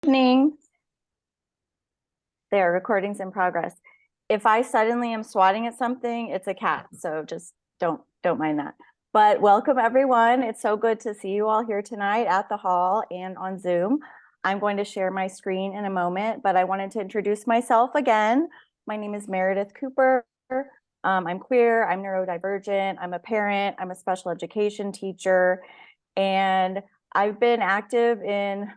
Evening. There, recordings in progress. If I suddenly am swatting at something, it's a cat, so just don't mind that. But welcome everyone. It's so good to see you all here tonight at the hall and on Zoom. I'm going to share my screen in a moment, but I wanted to introduce myself again. My name is Merideth Cooper. I'm queer, I'm neurodivergent, I'm a parent, I'm a special education teacher, and I've been active in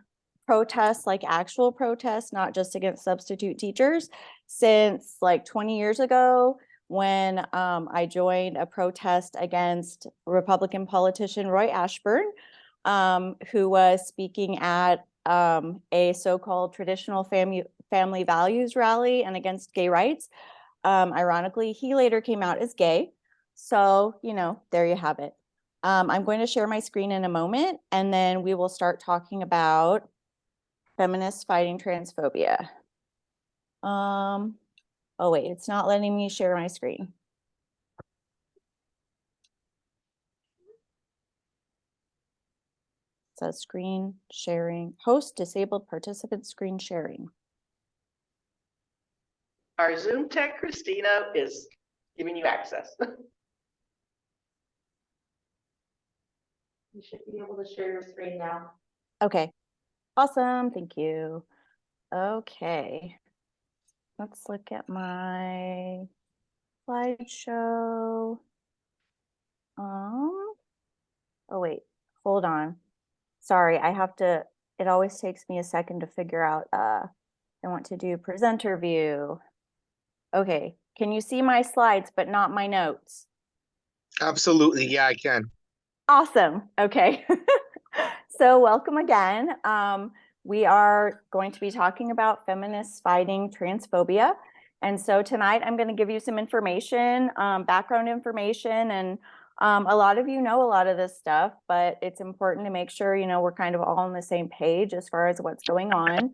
protests, like actual protests, not just against substitute teachers, since like 20 years ago when I joined a protest against Republican politician Roy Ashburn, who was speaking at a so-called traditional family values rally and against gay rights. Ironically, he later came out as gay. So, there you have it. I'm going to share my screen in a moment, and then we will start talking about feminists fighting transphobia. Oh wait, it's not letting me share my screen. It says screen sharing, host disabled participant screen sharing. Our Zoom tech, Christina, is giving you access. You should be able to share your screen now. Okay, awesome, thank you. Okay, let's look at my slideshow. Oh wait, hold on. Sorry, it always takes me a second to figure out, I want to do presenter view. Okay, can you see my slides, but not my notes? Absolutely, yeah, I can. Awesome, okay. So welcome again. We are going to be talking about feminists fighting transphobia. And so tonight I'm going to give you some information, background information, and a lot of you know a lot of this stuff, but it's important to make sure, we're kind of all on the same page as far as what's going on.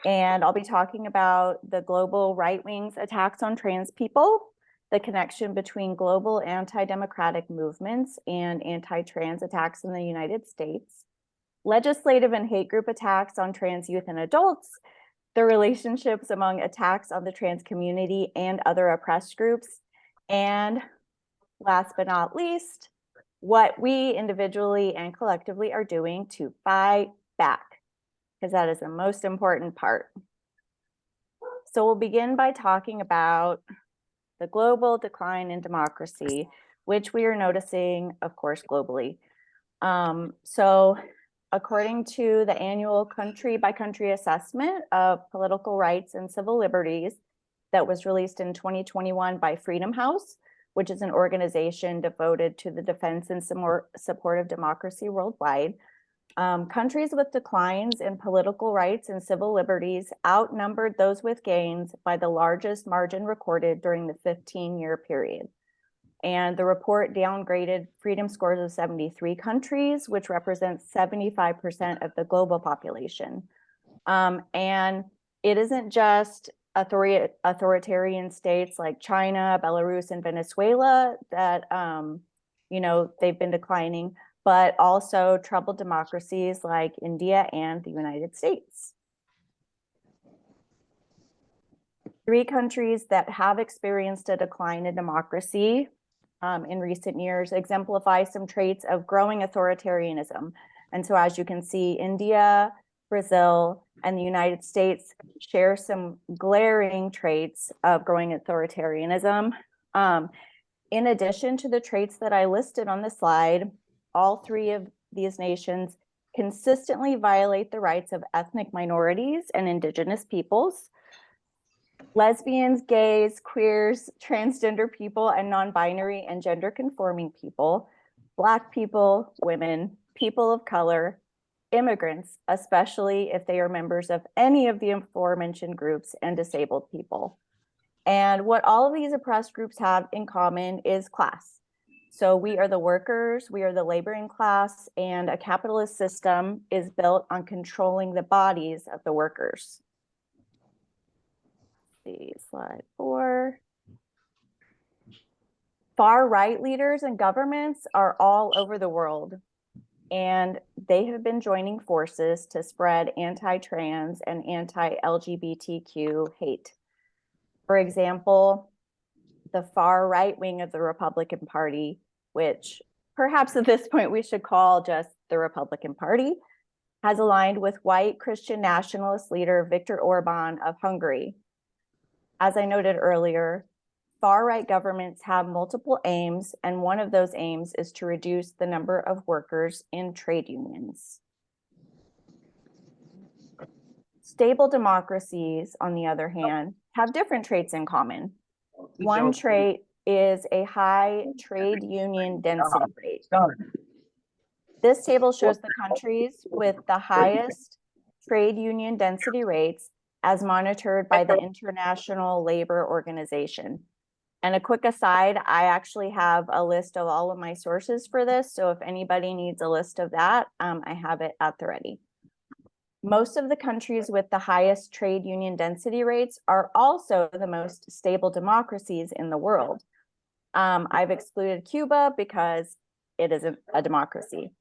And I'll be talking about the global right wing's attacks on trans people, the connection between global anti-democratic movements and anti-trans attacks in the United States, legislative and hate group attacks on trans youth and adults, the relationships among attacks on the trans community and other oppressed groups, and last but not least, what we individually and collectively are doing to fight back, because that is the most important part. So we'll begin by talking about the global decline in democracy, which we are noticing, of course, globally. So according to the annual country-by-country assessment of political rights and civil liberties that was released in 2021 by Freedom House, which is an organization devoted to the defense and support of democracy worldwide, countries with declines in political rights and civil liberties outnumbered those with gains by the largest margin recorded during the 15-year period. And the report downgraded freedom scores of 73 countries, which represents 75% of the global population. And it isn't just authoritarian states like China, Belarus, and Venezuela that, they've been declining, but also troubled democracies like India and the United States. 3 countries that have experienced a decline in democracy in recent years exemplify some traits of growing authoritarianism. And so as you can see, India, Brazil, and the United States share some glaring traits of growing authoritarianism. In addition to the traits that I listed on the slide, all 3 of these nations consistently violate the rights of ethnic minorities and indigenous peoples, lesbians, gays, queers, transgender people, and non-binary and gender-conforming people, Black people, women, people of color, immigrants, especially if they are members of any of the aforementioned groups, and disabled people. And what all of these oppressed groups have in common is class. So we are the workers, we are the laboring class, and a capitalist system is built on controlling the bodies of the workers. See slide 4. Far right leaders and governments are all over the world. and they have been joining forces to spread anti-trans and anti-LGBTQ hate. For example, the far right wing of the Republican Party, which perhaps at this point we should call just the Republican Party, has aligned with white Christian nationalist leader Viktor Orban of Hungary. As I noted earlier, far-right governments have multiple aims, and one of those aims is to reduce the number of workers in trade unions. Stable democracies, on the other hand, have different traits in common. One trait is a high trade union density rate. This table shows the countries with the highest trade union density rates as monitored by the International Labor Organization. And a quick aside, I actually have a list of all of my sources for this. So if anybody needs a list of that, I have it at the ready. Most of the countries with the highest trade union density rates are also the most stable democracies in the world. I've excluded Cuba because it isn't a democracy.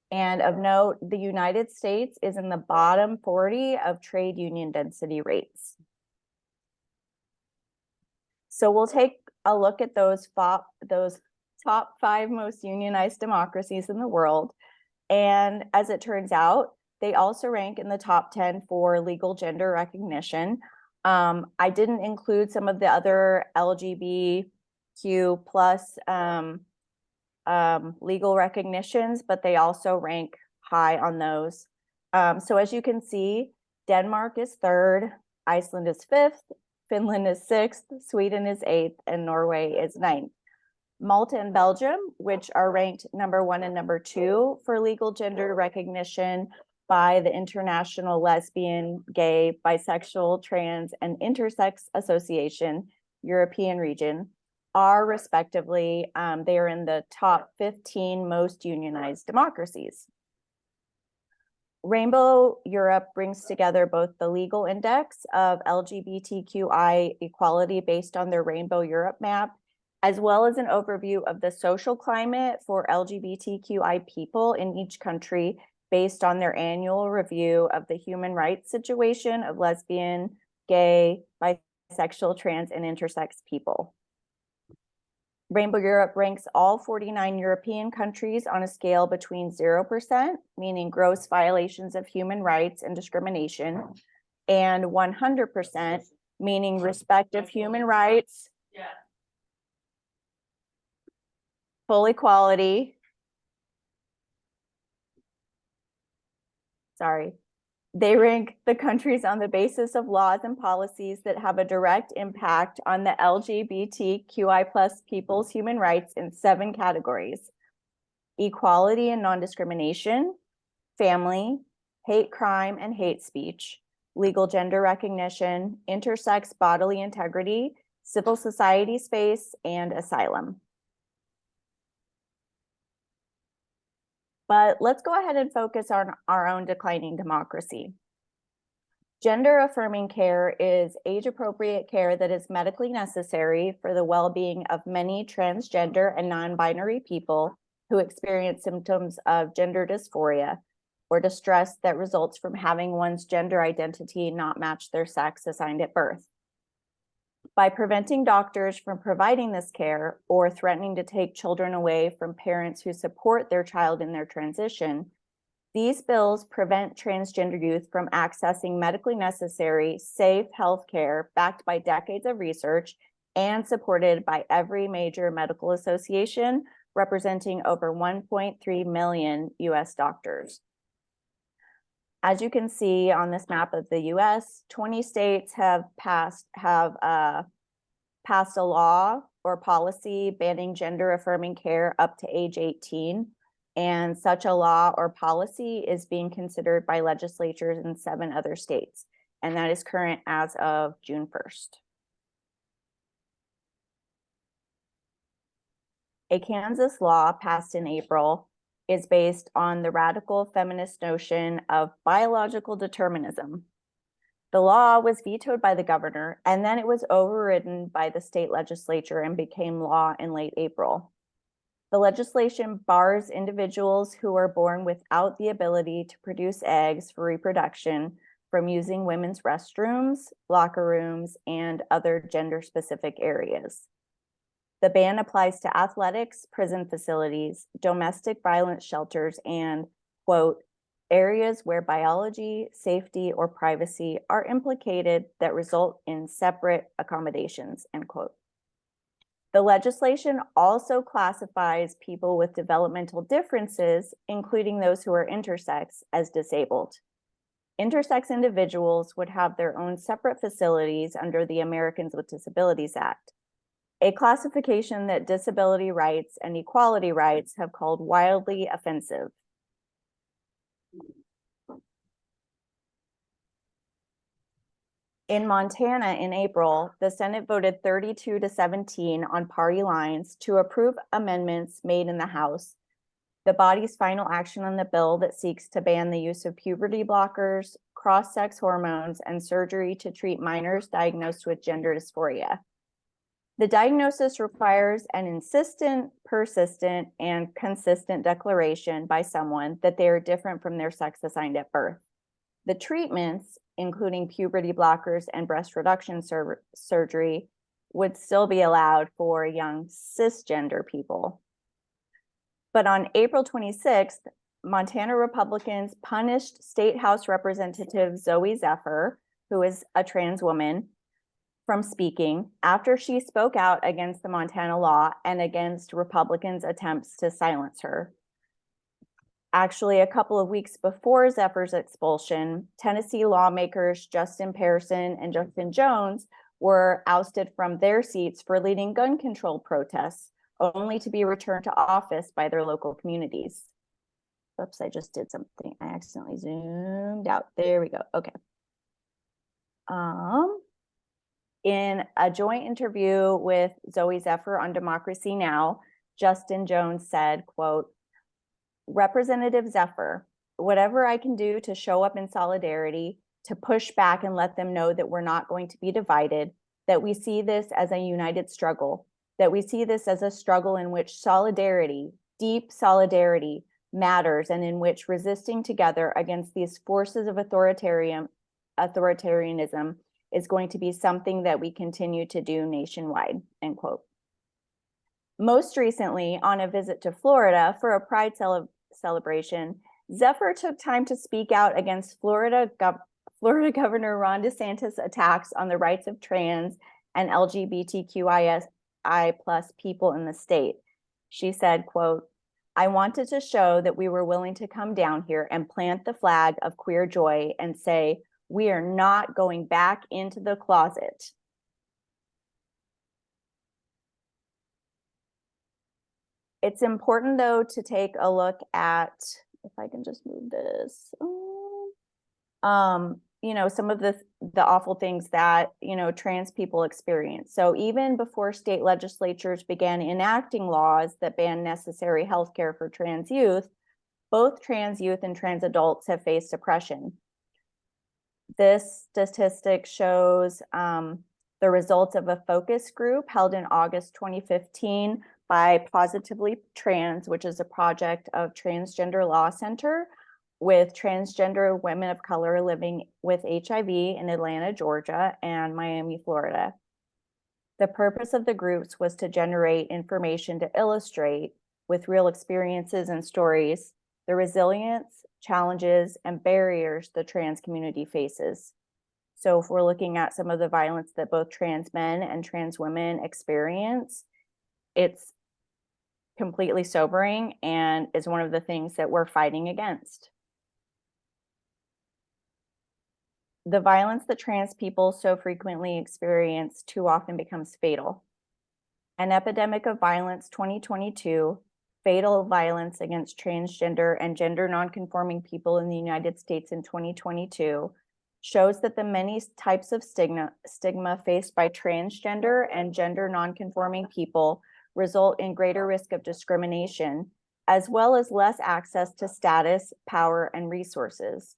And of note, the United States is in the bottom 40 of trade union density rates. So we'll take a look at those top 5 most unionized democracies in the world. And as it turns out, they also rank in the top 10 for legal gender recognition. I didn't include some of the other LGBTQ plus legal recognitions, but they also rank high on those. So as you can see, Denmark is 3rd, Iceland is 5th, Finland is 6th, Sweden is 8th, and Norway is 9th. Malta and Belgium, which are ranked number 1 and number 2 for legal gender recognition by the International Lesbian, Gay, Bisexual, Trans, and Intersex Association, European region, are respectively, they are in the top 15 most unionized democracies. Rainbow Europe brings together both the legal index of LGBTQI equality based on their Rainbow Europe map, as well as an overview of the social climate for LGBTQI people in each country based on their annual review of the human rights situation of lesbian, gay, bisexual, trans, and intersex people. Rainbow Europe ranks all 49 European countries on a scale between 0%, meaning gross violations of human rights and discrimination, and 100%, meaning respect of human rights, full equality. They rank the countries on the basis of laws and policies that have a direct impact on the LGBTQI plus people's human rights in 7 categories: equality and non-discrimination, family, hate crime and hate speech, legal gender recognition, intersex bodily integrity, civil society space, and asylum. But let's go ahead and focus on our own declining democracy. Gender affirming care is age-appropriate care that is medically necessary for the well-being of many transgender and non-binary people who experience symptoms of gender dysphoria or distress that results from having one's gender identity not match their sex assigned at birth. By preventing doctors from providing this care or threatening to take children away from parents who support their child in their transition, these bills prevent transgender youth from accessing medically necessary, safe health care backed by decades of research and supported by every major medical association, representing over 1.3 million US doctors. As you can see on this map of the US, 20 states have passed a law or policy banning gender affirming care up to age 18. And such a law or policy is being considered by legislatures in 7 other states. And that is current as of June 1st. A Kansas law passed in April is based on the radical feminist notion of biological determinism. The law was vetoed by the governor, and then it was overridden by the state legislature and became law in late April. The legislation bars individuals who are born without the ability to produce eggs for reproduction from using women's restrooms, locker rooms, and other gender-specific areas. The ban applies to athletics, prison facilities, domestic violence shelters, and, quote, areas where biology, safety, or privacy are implicated that result in separate accommodations, end quote. The legislation also classifies people with developmental differences, including those who are intersex, as disabled. Intersex individuals would have their own separate facilities under the Americans with Disabilities Act, a classification that disability rights and equality rights have called wildly offensive. In Montana in April, the Senate voted 32-17 on party lines to approve amendments made in the House, the body's final action on the bill that seeks to ban the use of puberty blockers, cross-sex hormones, and surgery to treat minors diagnosed with gender dysphoria. The diagnosis requires an insistent, persistent, and consistent declaration by someone that they are different from their sex assigned at birth. The treatments, including puberty blockers and breast reduction surgery, would still be allowed for young cisgender people. But on April 26th, Montana Republicans punished State House Representative Zoe Zephyr, who is a trans woman, from speaking after she spoke out against the Montana law and against Republicans' attempts to silence her. Actually, a couple of weeks before Zephyr's expulsion, Tennessee lawmakers Justin Pearson and Justin Jones were ousted from their seats for leading gun control protests, only to be returned to office by their local communities. Oops, I just did something. I accidentally zoomed out. There we go. Okay. In a joint interview with Zoe Zephyr on Democracy Now!, Justin Jones said, quote, Representative Zephyr, whatever I can do to show up in solidarity, to push back and let them know that we're not going to be divided, that we see this as a united struggle, that we see this as a struggle in which solidarity, deep solidarity, matters, and in which resisting together against these forces of authoritarianism is going to be something that we continue to do nationwide, end quote. Most recently, on a visit to Florida for a Pride celebration, Zephyr took time to speak out against Florida Governor Ron DeSantis' attacks on the rights of trans and LGBTQIA+ people in the state. She said, quote, I wanted to show that we were willing to come down here and plant the flag of queer joy and say, we are not going back into the closet. It's important, though, to take a look at, if I can just move this, you know, some of the awful things that, you know, trans people experience. So even before state legislatures began enacting laws that ban necessary health care for trans youth, both trans youth and trans adults have faced oppression. This statistic shows the results of a focus group held in August 2015 by Positively Trans, which is a project of Transgender Law Center with transgender women of color living with HIV in Atlanta, Georgia, and Miami, Florida. The purpose of the groups was to generate information to illustrate, with real experiences and stories, the resilience, challenges, and barriers the trans community faces. So if we're looking at some of the violence that both trans men and trans women experience, it's completely sobering and is one of the things that we're fighting against. The violence that trans people so frequently experience too often becomes fatal. An Epidemic of Violence 2022, Fatal Violence Against Transgender and Gender Nonconforming People in the United States in 2022, shows that the many types of stigma faced by transgender and gender nonconforming people result in greater risk of discrimination, as well as less access to status, power, and resources.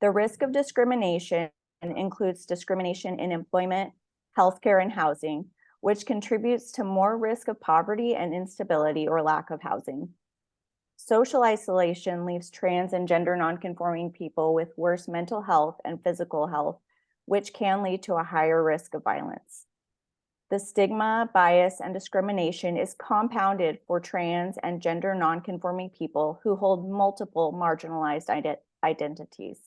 The risk of discrimination includes discrimination in employment, healthcare, and housing, which contributes to more risk of poverty and instability or lack of housing. Social isolation leaves trans and gender nonconforming people with worse mental health and physical health, which can lead to a higher risk of violence. The stigma, bias, and discrimination is compounded for trans and gender nonconforming people who hold multiple marginalized identities.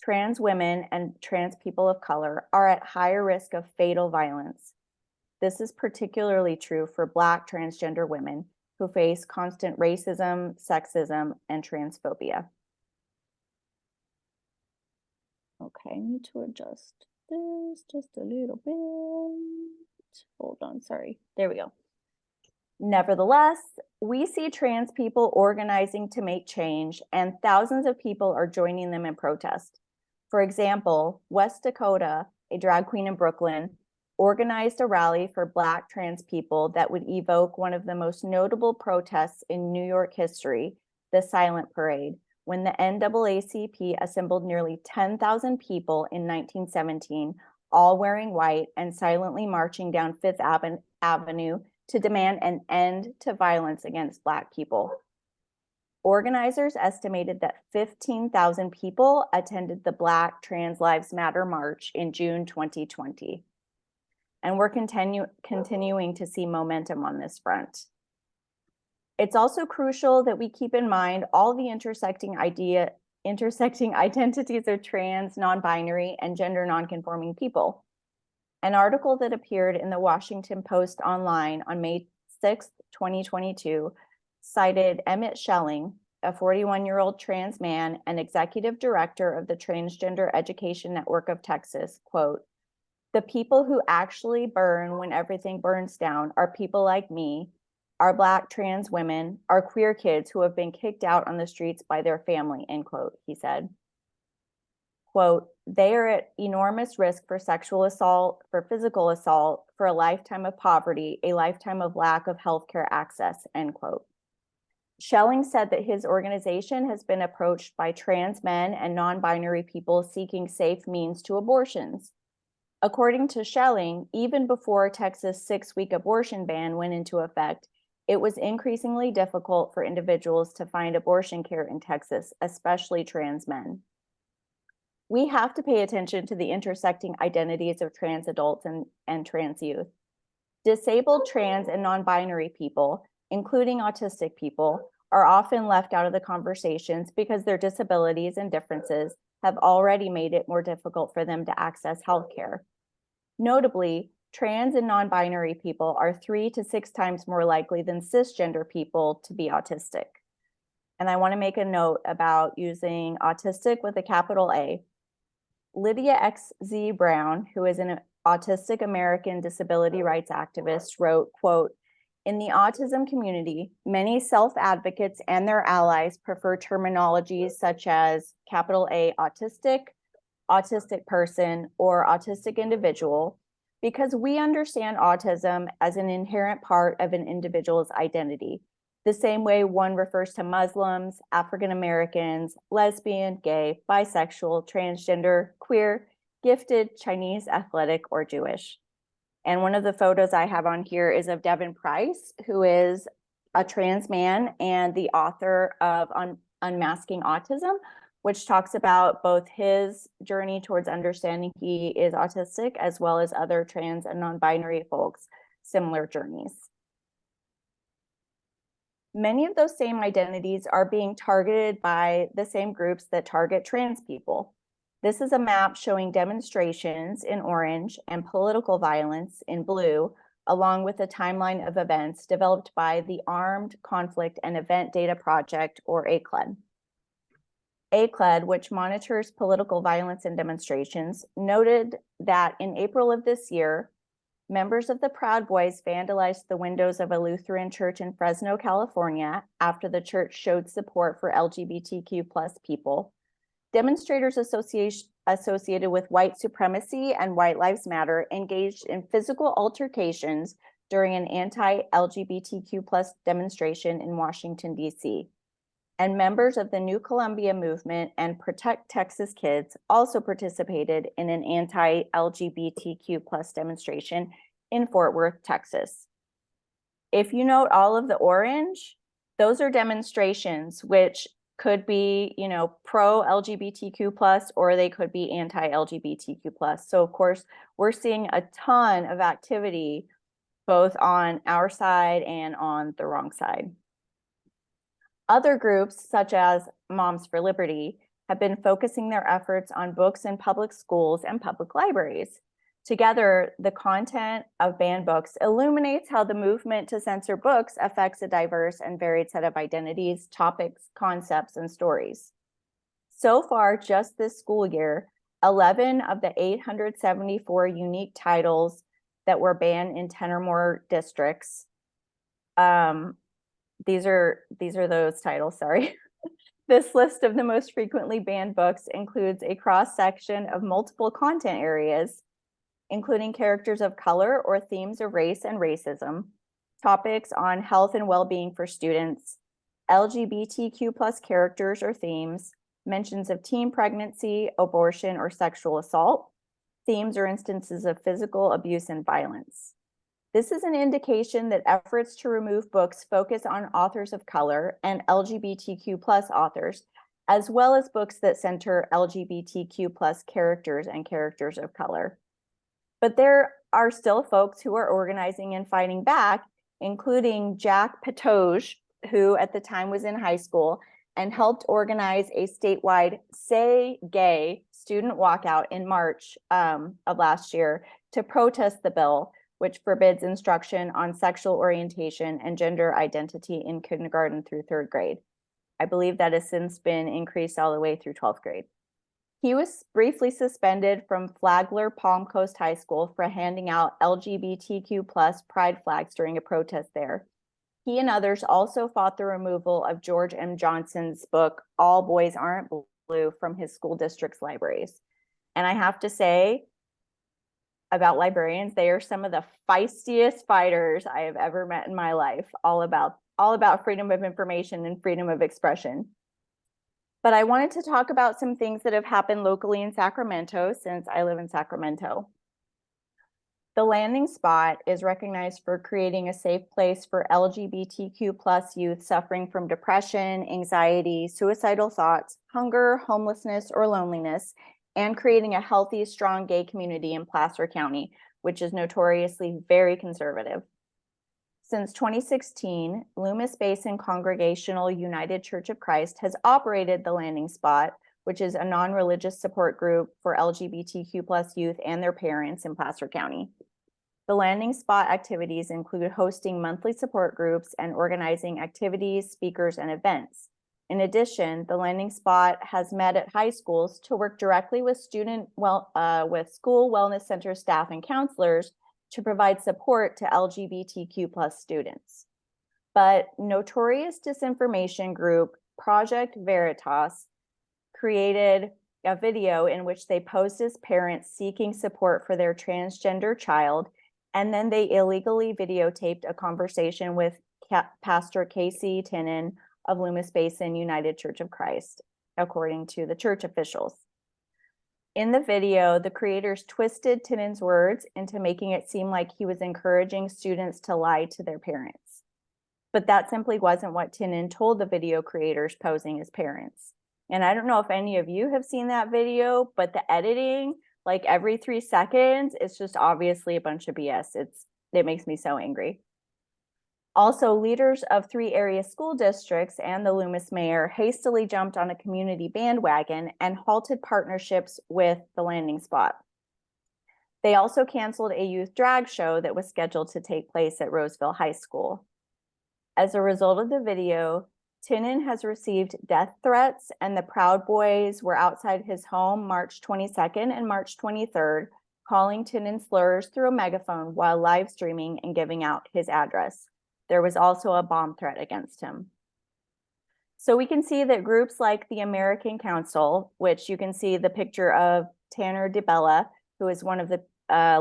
Trans women and trans people of color are at higher risk of fatal violence. This is particularly true for Black transgender women who face constant racism, sexism, and transphobia. Okay, I need to adjust this just a little bit. Hold on, sorry. There we go. Nevertheless, we see trans people organizing to make change, and thousands of people are joining them in protest. For example, West Dakota, a drag queen in Brooklyn, organized a rally for Black trans people that would evoke one of the most notable protests in New York history, the Silent Parade, when the NAACP assembled nearly 10,000 people in 1917, all wearing white and silently marching down Fifth Avenue to demand an end to violence against Black people. Organizers estimated that 15,000 people attended the Black Trans Lives Matter March in June 2020. And we're continuing to see momentum on this front. It's also crucial that we keep in mind all the intersecting identities of trans, non-binary, and gender nonconforming people. An article that appeared in the Washington Post online on May 6, 2022, cited Emmett Schelling, a 41-year-old trans man and executive director of the Transgender Education Network of Texas, quote, "The people who actually burn when everything burns down are people like me, our Black trans women, our queer kids who have been kicked out on the streets by their family," end quote, he said. Quote, "They are at enormous risk for sexual assault, for physical assault, for a lifetime of poverty, a lifetime of lack of healthcare access," end quote. Schelling said that his organization has been approached by trans men and non-binary people seeking safe means to abortions. According to Schelling, even before Texas' 6-week abortion ban went into effect, it was increasingly difficult for individuals to find abortion care in Texas, especially trans men. We have to pay attention to the intersecting identities of trans adults and trans youth. Disabled trans and non-binary people, including autistic people, are often left out of the conversations because their disabilities and differences have already made it more difficult for them to access healthcare. Notably, trans and non-binary people are 3 to 6 times more likely than cisgender people to be autistic. And I want to make a note about using autistic with a capital A. Lydia X.Z. Brown, who is an autistic American disability rights activist, wrote, quote, "In the autism community, many self-advocates and their allies prefer terminologies such as capital A autistic, autistic person, or autistic individual, because we understand autism as an inherent part of an individual's identity, the same way one refers to Muslims, African Americans, lesbian, gay, bisexual, transgender, queer, gifted, Chinese, athletic, or Jewish." And one of the photos I have on here is of Devin Price, who is a trans man and the author of Unmasking Autism, which talks about both his journey towards understanding he is autistic, as well as other trans and non-binary folks' similar journeys. Many of those same identities are being targeted by the same groups that target trans people. This is a map showing demonstrations in orange and political violence in blue, along with a timeline of events developed by the Armed Conflict and Event Data Project, or ACLED. ACLED, which monitors political violence and demonstrations, noted that in April of this year, members of the Proud Boys vandalized the windows of a Lutheran church in Fresno, California, after the church showed support for LGBTQ+ people. Demonstrators associated with white supremacy and White Lives Matter engaged in physical altercations during an anti-LGBTQ+ demonstration in Washington, D.C. And members of the New Columbia movement and Protect Texas Kids also participated in an anti-LGBTQ+ demonstration in Fort Worth, Texas. If you note all of the orange, those are demonstrations which could be, pro-LGBTQ plus, or they could be anti-LGBTQ plus. So of course, we're seeing a ton of activity both on our side and on the wrong side. Other groups, such as Moms for Liberty, have been focusing their efforts on books in public schools and public libraries. Together, the content of banned books illuminates how the movement to censor books affects a diverse and varied set of identities, topics, concepts, and stories. So far, just this school year, 11 of the 874 unique titles that were banned in 10 or more districts. These are those titles, sorry. This list of the most frequently banned books includes a cross-section of multiple content areas, including characters of color or themes of race and racism, topics on health and well-being for students, LGBTQ plus characters or themes, mentions of teen pregnancy, abortion, or sexual assault, themes or instances of physical abuse and violence. This is an indication that efforts to remove books focus on authors of color and LGBTQ plus authors, as well as books that center LGBTQ plus characters and characters of color. But there are still folks who are organizing and fighting back, including Jack Patoge, who at the time was in high school and helped organize a statewide Say Gay student walkout in March of last year to protest the bill, which forbids instruction on sexual orientation and gender identity in kindergarten through 3rd grade. I believe that has since been increased all the way through 12th grade. He was briefly suspended from Flagler Palm Coast High School for handing out LGBTQ plus pride flags during a protest there. He and others also fought the removal of George M. Johnson's book, All Boys Aren't Blue, from his school district's libraries. And I have to say about librarians, they are some of the feistiest fighters I have ever met in my life, all about freedom of information and freedom of expression. But I wanted to talk about some things that have happened locally in Sacramento, since I live in Sacramento. The Landing Spot is recognized for creating a safe place for LGBTQ plus youth suffering from depression, anxiety, suicidal thoughts, hunger, homelessness, or loneliness, and creating a healthy, strong gay community in Placer County, which is notoriously very conservative. Since 2016, Loomis Basin Congregational United Church of Christ has operated the Landing Spot, which is a non-religious support group for LGBTQ plus youth and their parents in Placer County. The Landing Spot activities include hosting monthly support groups and organizing activities, speakers, and events. In addition, the Landing Spot has met at high schools to work directly with school wellness center staff and counselors to provide support to LGBTQ plus students. But notorious disinformation group Project Veritas created a video in which they posed as parents seeking support for their transgender child, and then they illegally videotaped a conversation with Pastor Casey Tinnen of Loomis Basin United Church of Christ, according to the church officials. In the video, the creators twisted Tinnen's words into making it seem like he was encouraging students to lie to their parents. But that simply wasn't what Tinnen told the video creators posing as parents. And I don't know if any of you have seen that video, but the editing, like every 3 seconds, it's just obviously a bunch of BS. It makes me so angry. Also, leaders of 3 area school districts and the Loomis mayor hastily jumped on a community bandwagon and halted partnerships with the Landing Spot. They also canceled a youth drag show that was scheduled to take place at Roseville High School. As a result of the video, Tinnen has received death threats, and the Proud Boys were outside his home March 22nd and March 23rd, calling Tinnen slurs through a megaphone while live streaming and giving out his address. There was also a bomb threat against him. So we can see that groups like the American Council, which you can see the picture of Tanner DeBella, who is one of the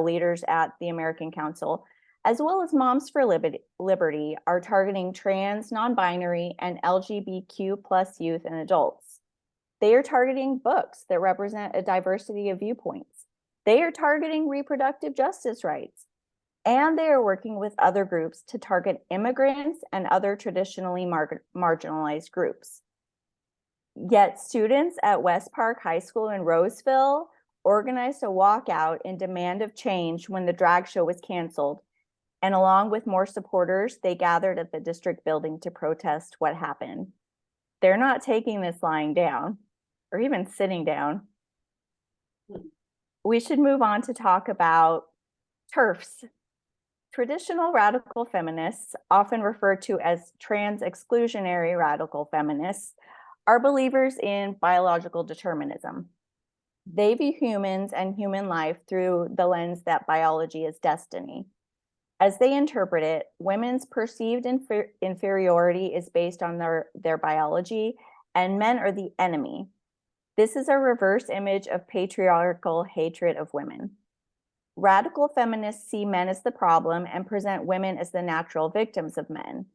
leaders at the American Council, as well as Moms for Liberty, are targeting trans, non-binary, and LGBTQ plus youth and adults. They are targeting books that represent a diversity of viewpoints. They are targeting reproductive justice rights. And they are working with other groups to target immigrants and other traditionally marginalized groups. Yet students at West Park High School in Roseville organized a walkout in demand of change when the drag show was canceled. And along with more supporters, they gathered at the district building to protest what happened. They're not taking this lying down or even sitting down. We should move on to talk about TERFs. Traditional radical feminists, often referred to as trans-exclusionary radical feminists, are believers in biological determinism. They view humans and human life through the lens that biology is destiny. As they interpret it, women's perceived inferiority is based on their biology, and men are the enemy. This is a reverse image of patriarchal hatred of women. Radical feminists see men as the problem and present women as the natural victims of men.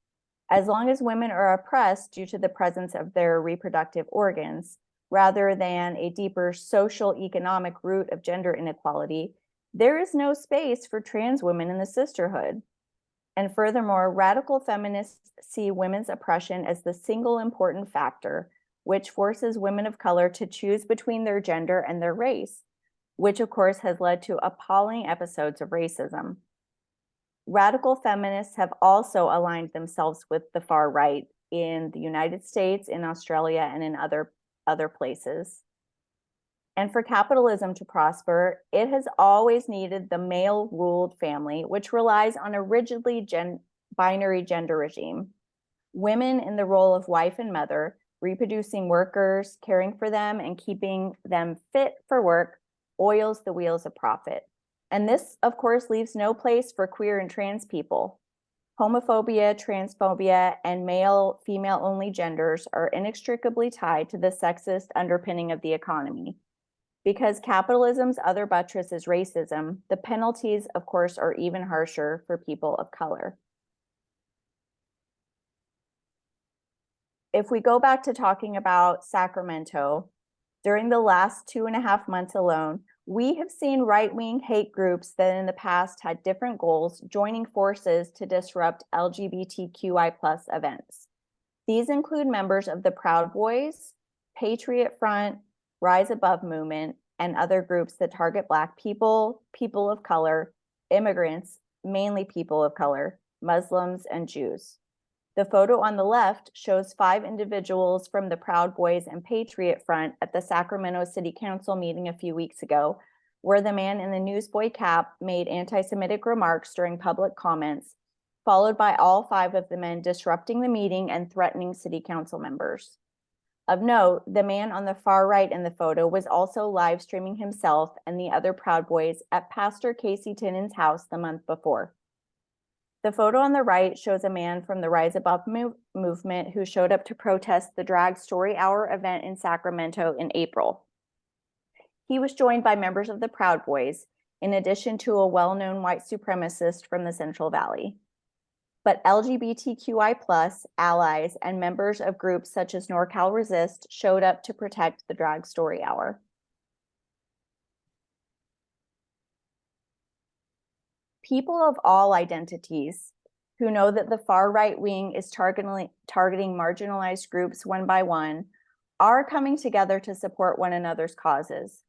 As long as women are oppressed due to the presence of their reproductive organs, rather than a deeper social economic root of gender inequality, there is no space for trans women in the sisterhood. And furthermore, radical feminists see women's oppression as the single important factor, which forces women of color to choose between their gender and their race, which of course has led to appalling episodes of racism. Radical feminists have also aligned themselves with the far right in the United States, in Australia, and in other places. And for capitalism to prosper, it has always needed the male-ruled family, which relies on a rigidly binary gender regime. Women in the role of wife and mother, reproducing workers, caring for them, and keeping them fit for work, oils the wheels of profit. And this, of course, leaves no place for queer and trans people. Homophobia, transphobia, and male-female only genders are inextricably tied to the sexist underpinning of the economy. Because capitalism's other buttress is racism, the penalties, of course, are even harsher for people of color. If we go back to talking about Sacramento, during the last 2.5 months alone, we have seen right-wing hate groups that in the past had different goals joining forces to disrupt LGBTQI+ events. These include members of the Proud Boys, Patriot Front, Rise Above movement, and other groups that target Black people, people of color, immigrants, mainly people of color, Muslims, and Jews. The photo on the left shows 5 individuals from the Proud Boys and Patriot Front at the Sacramento City Council meeting a few weeks ago, where the man in the newsboy cap made anti-Semitic remarks during public comments, followed by all 5 of the men disrupting the meeting and threatening city council members. Of note, the man on the far right in the photo was also live streaming himself and the other Proud Boys at Pastor Casey Tinnan's house the month before. The photo on the right shows a man from the Rise Above movement who showed up to protest the Drag Story Hour event in Sacramento in April. He was joined by members of the Proud Boys, in addition to a well-known white supremacist from the Central Valley. But LGBTQI+ allies and members of groups such as NorCal Resist showed up to protect the Drag Story Hour. People of all identities who know that the far right wing is targeting marginalized groups one by one are coming together to support one another's causes.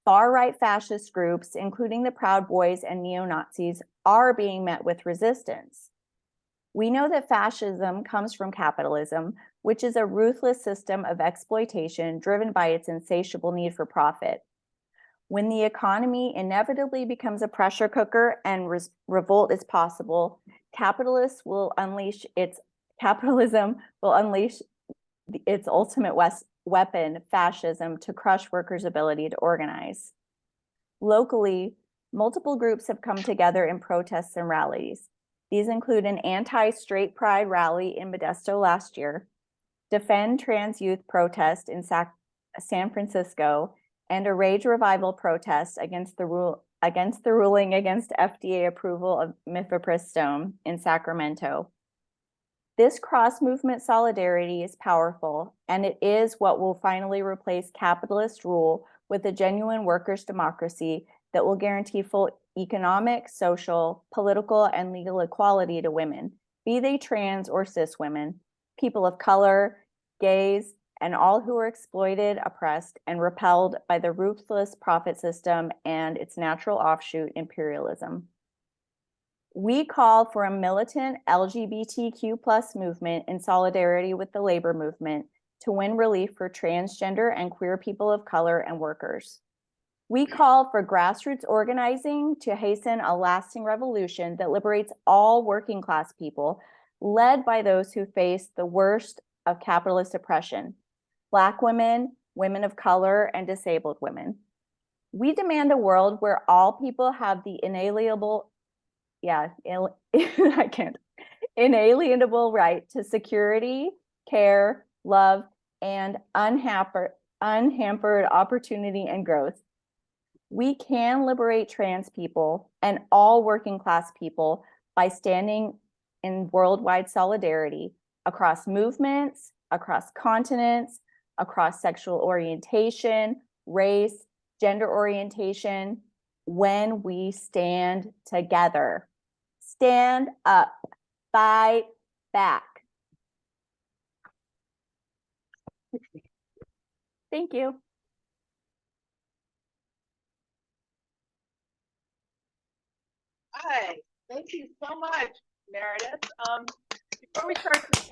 Far right fascist groups, including the Proud Boys and neo-Nazis, are being met with resistance. We know that fascism comes from capitalism, which is a ruthless system of exploitation driven by its insatiable need for profit. When the economy inevitably becomes a pressure cooker and revolt is possible, capitalism will unleash its ultimate weapon, fascism, to crush workers' ability to organize. Locally, multiple groups have come together in protests and rallies. These include an anti-straight pride rally in Modesto last year, Defend Trans Youth protest in San Francisco, and a Rage Revival protest against the ruling against FDA approval of mifepristone in Sacramento. This cross-movement solidarity is powerful, and it is what will finally replace capitalist rule with a genuine workers' democracy that will guarantee full economic, social, political, and legal equality to women, be they trans or cis women, people of color, gays, and all who are exploited, oppressed, and repelled by the ruthless profit system and its natural offshoot, imperialism. We call for a militant LGBTQ+ movement in solidarity with the labor movement to win relief for transgender and queer people of color and workers. We call for grassroots organizing to hasten a lasting revolution that liberates all working class people, led by those who face the worst of capitalist oppression: Black women, women of color, and disabled women. We demand a world where all people have the inalienable right to security, care, love, and unhampered opportunity and growth. We can liberate trans people and all working class people by standing in worldwide solidarity across movements, across continents, across sexual orientation, race, gender orientation, when we stand together. Stand up, fight back. Thank you. Hi, thank you so much, Meredith. Before we start the session,